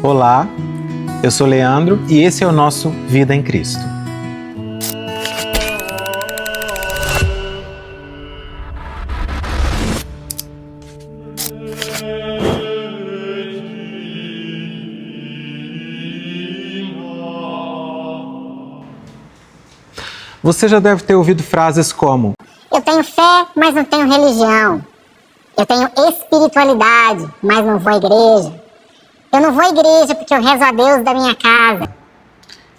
Olá, eu sou Leandro e esse é o nosso Vida em Cristo. Você já deve ter ouvido frases como: eu tenho fé, mas não tenho religião. Eu tenho espiritualidade, mas não vou à igreja. Eu não vou à igreja porque eu rezo a Deus da minha casa.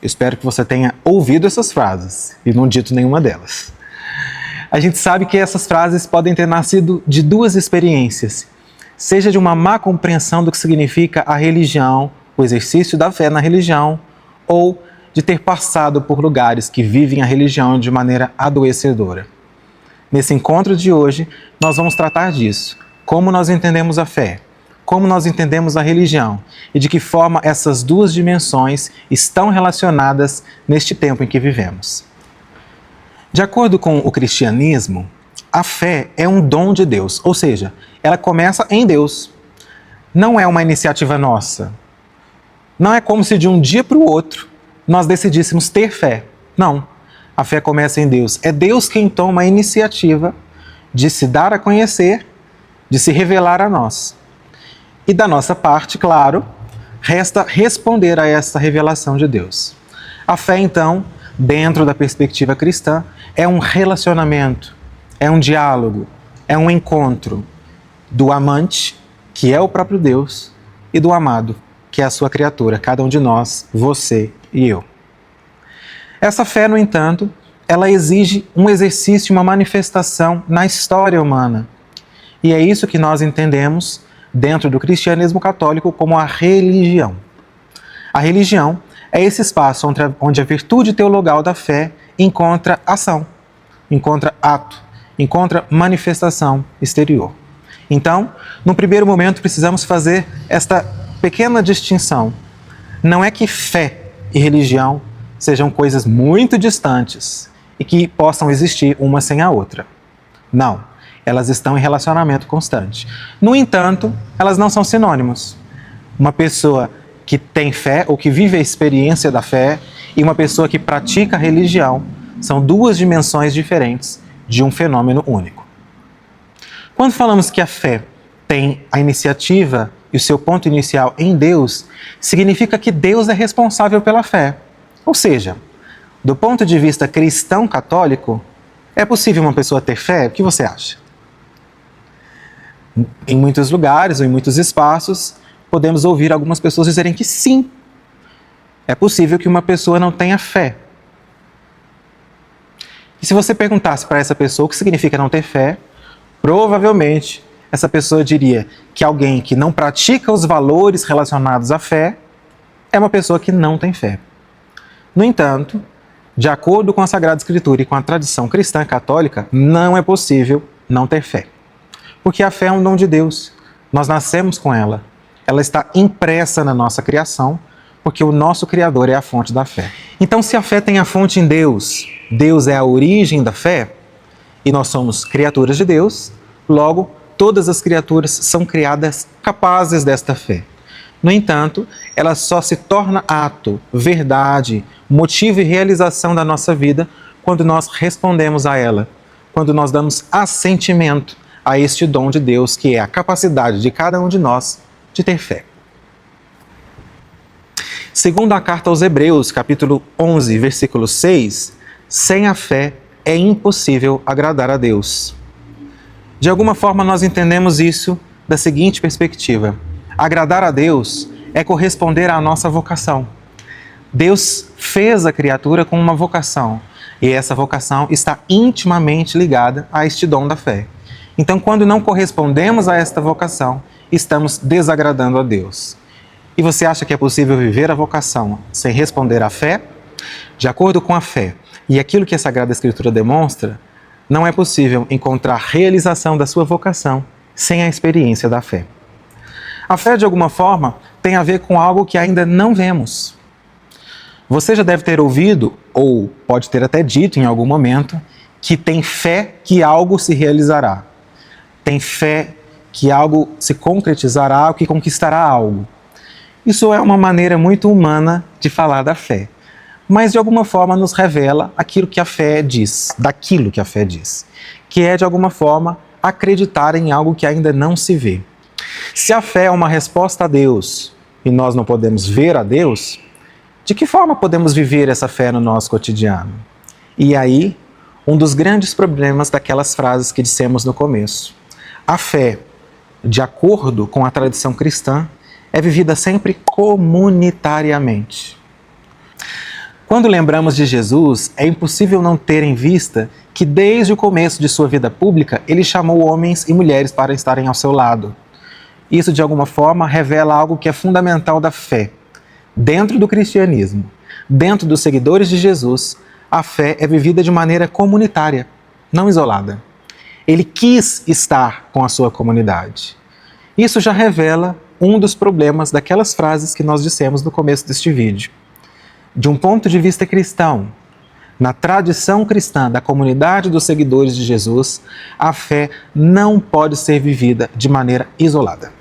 Eu espero que você tenha ouvido essas frases e não dito nenhuma delas. A gente sabe que essas frases podem ter nascido de duas experiências, seja de uma má compreensão do que significa a religião, o exercício da fé na religião, ou de ter passado por lugares que vivem a religião de maneira adoecedora. Nesse encontro de hoje, nós vamos tratar disso, como nós entendemos a fé, como nós entendemos a religião e de que forma essas duas dimensões estão relacionadas neste tempo em que vivemos. De acordo com o cristianismo, a fé é um dom de Deus, ou seja, ela começa em Deus. Não é uma iniciativa nossa. Não é como se de um dia para o outro nós decidíssemos ter fé. Não. A fé começa em Deus. É Deus quem toma a iniciativa de se dar a conhecer, de se revelar a nós. E da nossa parte, claro, resta responder a essa revelação de Deus. A fé, então, dentro da perspectiva cristã, é um relacionamento, é um diálogo, é um encontro do amante, que é o próprio Deus, e do amado, que é a sua criatura, cada um de nós, você e eu. Essa fé, no entanto, ela exige um exercício, uma manifestação na história humana. E é isso que nós entendemos dentro do cristianismo católico como a religião. A religião é esse espaço onde a virtude teologal da fé encontra ação, encontra ato, encontra manifestação exterior. Então, no primeiro momento, precisamos fazer esta pequena distinção. Não é que fé e religião sejam coisas muito distantes e que possam existir uma sem a outra. Não, elas estão em relacionamento constante. No entanto, elas não são sinônimos. Uma pessoa que tem fé ou que vive a experiência da fé e uma pessoa que pratica a religião são duas dimensões diferentes de um fenômeno único. Quando falamos que a fé tem a iniciativa e o seu ponto inicial em Deus, significa que Deus é responsável pela fé. Ou seja, do ponto de vista cristão católico, é possível uma pessoa ter fé? O que você acha? Em muitos lugares ou em muitos espaços, podemos ouvir algumas pessoas dizerem que sim, é possível que uma pessoa não tenha fé. E se você perguntasse para essa pessoa o que significa não ter fé, provavelmente essa pessoa diria que alguém que não pratica os valores relacionados à fé é uma pessoa que não tem fé. No entanto, de acordo com a Sagrada Escritura e com a tradição cristã católica, não é possível não ter fé. Porque a fé é um dom de Deus. Nós nascemos com ela. Ela está impressa na nossa criação, porque o nosso Criador é a fonte da fé. Então, se a fé tem a fonte em Deus, Deus é a origem da fé, e nós somos criaturas de Deus, logo, todas as criaturas são criadas capazes desta fé. No entanto, ela só se torna ato, verdade, motivo e realização da nossa vida quando nós respondemos a ela, quando nós damos assentimento a este dom de Deus, que é a capacidade de cada um de nós de ter fé. Segundo a carta aos Hebreus, capítulo 11, versículo 6, sem a fé é impossível agradar a Deus. De alguma forma, nós entendemos isso da seguinte perspectiva: agradar a Deus é corresponder à nossa vocação. Deus fez a criatura com uma vocação, e essa vocação está intimamente ligada a este dom da fé. Então, quando não correspondemos a esta vocação, estamos desagradando a Deus. E você acha que é possível viver a vocação sem responder à fé? De acordo com a fé e aquilo que a Sagrada Escritura demonstra, não é possível encontrar realização da sua vocação sem a experiência da fé. A fé, de alguma forma, tem a ver com algo que ainda não vemos. Você já deve ter ouvido, ou pode ter até dito em algum momento, que tem fé que algo se realizará. Tem fé que algo se concretizará ou que conquistará algo. Isso é uma maneira muito humana de falar da fé, mas de alguma forma nos revela aquilo que a fé diz, daquilo que a fé diz, que é de alguma forma acreditar em algo que ainda não se vê. Se a fé é uma resposta a Deus e nós não podemos ver a Deus, de que forma podemos viver essa fé no nosso cotidiano? E aí, um dos grandes problemas daquelas frases que dissemos no começo. A fé, de acordo com a tradição cristã, é vivida sempre comunitariamente. Quando lembramos de Jesus, é impossível não ter em vista que desde o começo de sua vida pública, ele chamou homens e mulheres para estarem ao seu lado. Isso, de alguma forma, revela algo que é fundamental da fé. Dentro do cristianismo, dentro dos seguidores de Jesus, a fé é vivida de maneira comunitária, não isolada. Ele quis estar com a sua comunidade. Isso já revela um dos problemas daquelas frases que nós dissemos no começo deste vídeo. De um ponto de vista cristão, na tradição cristã da comunidade dos seguidores de Jesus, a fé não pode ser vivida de maneira isolada.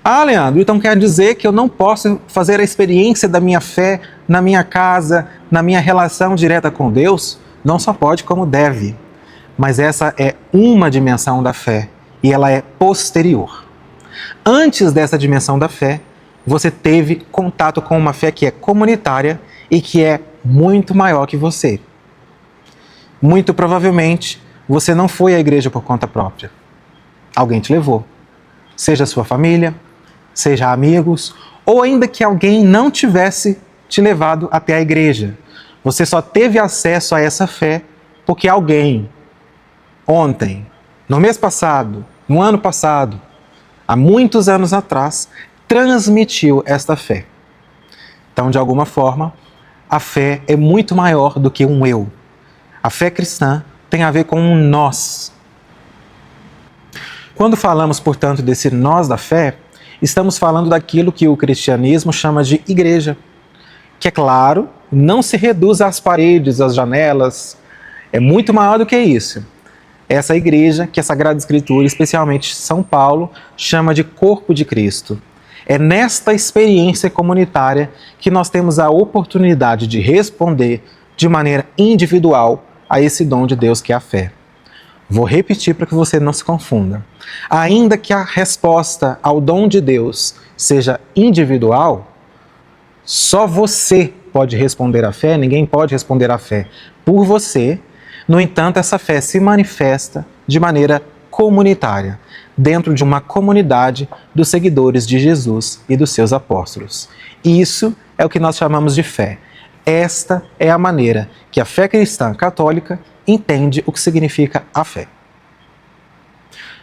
Ah, Leandro, então quer dizer que eu não posso fazer a experiência da minha fé na minha casa, na minha relação direta com Deus? Não só pode, como deve. Mas essa é uma dimensão da fé e ela é posterior. Antes dessa dimensão da fé, você teve contato com uma fé que é comunitária e que é muito maior que você. Muito provavelmente, você não foi à igreja por conta própria. Alguém te levou. Seja a sua família, seja amigos, ou ainda que alguém não tivesse te levado até a igreja. Você só teve acesso a essa fé porque alguém, ontem, no mês passado, no ano passado, há muitos anos atrás, transmitiu esta fé. Então, de alguma forma, a fé é muito maior do que um eu. A fé cristã tem a ver com um nós. Quando falamos, portanto, desse nós da fé, estamos falando daquilo que o cristianismo chama de igreja, que, é claro, não se reduz às paredes, às janelas, é muito maior do que isso. Essa igreja que a Sagrada Escritura, especialmente São Paulo, chama de corpo de Cristo. É nesta experiência comunitária que nós temos a oportunidade de responder de maneira individual a esse dom de Deus que é a fé. Vou repetir para que você não se confunda. Ainda que a resposta ao dom de Deus seja individual, só você pode responder à fé, ninguém pode responder à fé por você. No entanto, essa fé se manifesta de maneira comunitária, dentro de uma comunidade dos seguidores de Jesus e dos seus apóstolos. Isso é o que nós chamamos de fé. Esta é a maneira que a fé cristã católica entende o que significa a fé.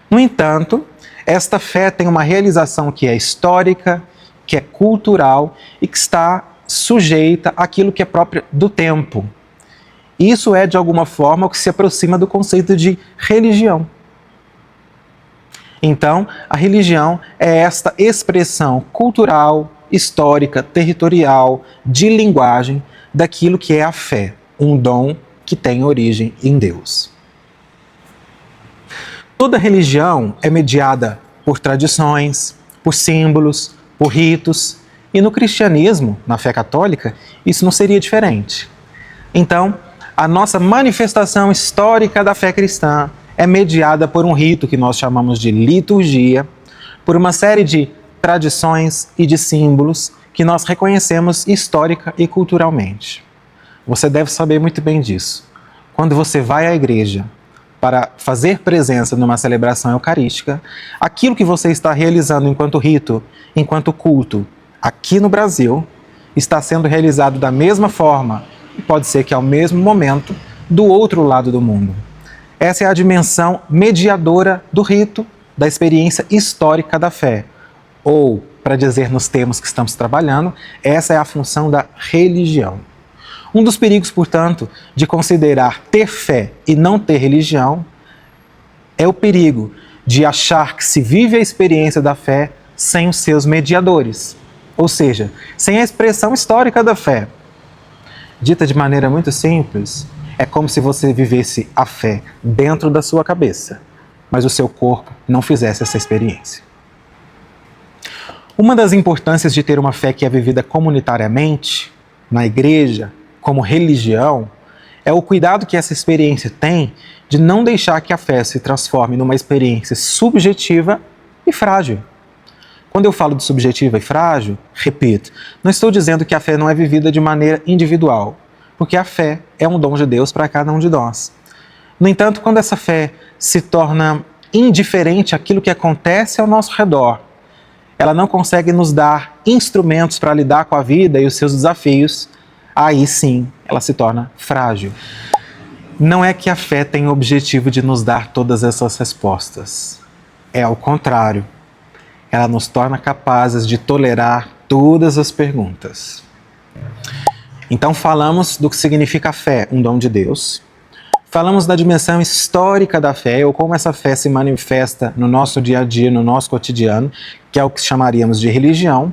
No entanto, esta fé tem uma realização que é histórica, que é cultural e que está sujeita àquilo que é próprio do tempo. Isso é, de alguma forma, o que se aproxima do conceito de religião. Então, a religião é esta expressão cultural, histórica, territorial, de linguagem, daquilo que é a fé, um dom que tem origem em Deus. Toda religião é mediada por tradições, por símbolos, por ritos, e no cristianismo, na fé católica, isso não seria diferente. Então, a nossa manifestação histórica da fé cristã é mediada por um rito que nós chamamos de liturgia, por uma série de tradições e de símbolos que nós reconhecemos histórica e culturalmente. Você deve saber muito bem disso. Quando você vai à igreja para fazer presença numa celebração eucarística, aquilo que você está realizando enquanto rito, enquanto culto, aqui no Brasil, está sendo realizado da mesma forma, e pode ser que ao mesmo momento, do outro lado do mundo. Essa é a dimensão mediadora do rito, da experiência histórica da fé. Ou, para dizer nos termos que estamos trabalhando, essa é a função da religião. Um dos perigos, portanto, de considerar ter fé e não ter religião é o perigo de achar que se vive a experiência da fé sem os seus mediadores, ou seja, sem a expressão histórica da fé. Dita de maneira muito simples, é como se você vivesse a fé dentro da sua cabeça, mas o seu corpo não fizesse essa experiência. Uma das importâncias de ter uma fé que é vivida comunitariamente, na igreja, como religião, é o cuidado que essa experiência tem de não deixar que a fé se transforme numa experiência subjetiva e frágil. Quando eu falo de subjetiva e frágil, repito, não estou dizendo que a fé não é vivida de maneira individual, porque a fé é um dom de Deus para cada um de nós. No entanto, quando essa fé se torna indiferente àquilo que acontece ao nosso redor, ela não consegue nos dar instrumentos para lidar com a vida e os seus desafios, aí sim ela se torna frágil. Não é que a fé tem o objetivo de nos dar todas essas respostas. É ao contrário. Ela nos torna capazes de tolerar todas as perguntas. Então falamos do que significa a fé, um dom de Deus. Falamos da dimensão histórica da fé, ou como essa fé se manifesta no nosso dia a dia, no nosso cotidiano, que é o que chamaríamos de religião.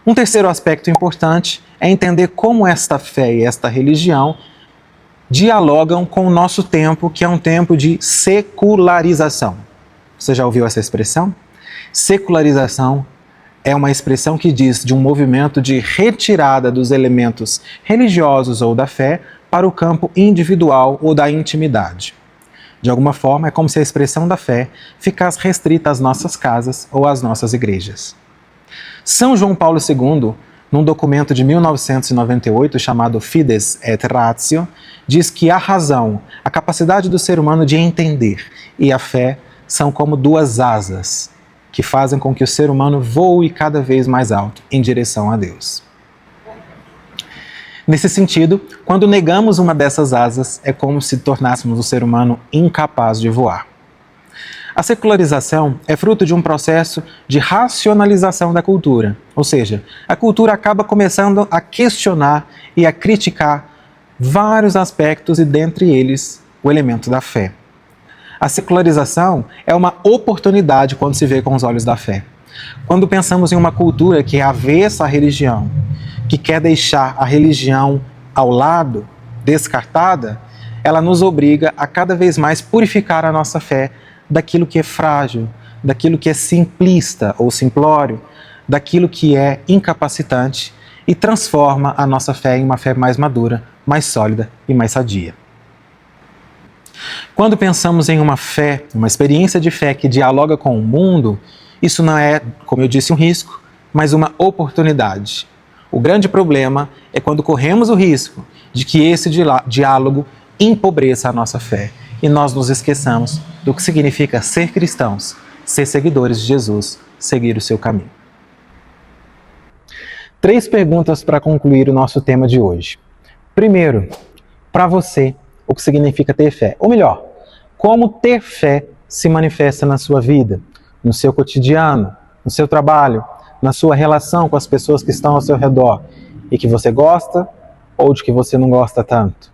Um terceiro aspecto importante é entender como esta fé e esta religião dialogam com o nosso tempo, que é um tempo de secularização. Você já ouviu essa expressão? Secularização é uma expressão que diz de um movimento de retirada dos elementos religiosos ou da fé para o campo individual ou da intimidade. De alguma forma, é como se a expressão da fé ficasse restrita às nossas casas ou às nossas igrejas. São João Paulo II, num documento de 1998 chamado Fides et Ratio, diz que a razão, a capacidade do ser humano de entender e a fé são como duas asas que fazem com que o ser humano voe cada vez mais alto em direção a Deus. Nesse sentido, quando negamos uma dessas asas, é como se tornássemos o ser humano incapaz de voar. A secularização é fruto de um processo de racionalização da cultura, ou seja, a cultura acaba começando a questionar e a criticar vários aspectos e dentre eles o elemento da fé. A secularização é uma oportunidade quando se vê com os olhos da fé. Quando pensamos em uma cultura que é avessa à religião, que quer deixar a religião ao lado, descartada, ela nos obriga a cada vez mais purificar a nossa fé daquilo que é frágil, daquilo que é simplista ou simplório, daquilo que é incapacitante e transforma a nossa fé em uma fé mais madura, mais sólida e mais sadia. Quando pensamos em uma fé, uma experiência de fé que dialoga com o mundo, isso não é, como eu disse, um risco, mas uma oportunidade. O grande problema é quando corremos o risco de que esse diálogo empobreça a nossa fé e nós nos esqueçamos do que significa ser cristãos, ser seguidores de Jesus, seguir o seu caminho. 3 perguntas para concluir o nosso tema de hoje. Primeiro, para você, o que significa ter fé? Ou melhor, como ter fé se manifesta na sua vida, no seu cotidiano, no seu trabalho, na sua relação com as pessoas que estão ao seu redor e que você gosta ou de que você não gosta tanto.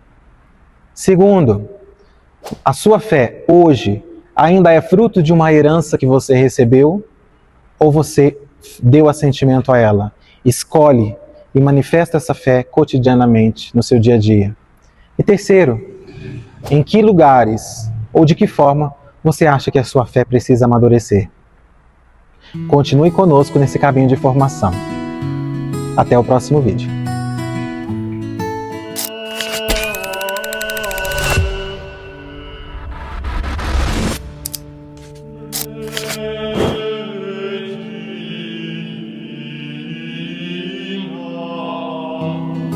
Segundo, a sua fé hoje ainda é fruto de uma herança que você recebeu ou você deu assentimento a ela? Escolhe e manifesta essa fé cotidianamente no seu dia a dia. E terceiro, em que lugares ou de que forma você acha que a sua fé precisa amadurecer? Continue conosco nesse caminho de formação. Até o próximo vídeo. Oh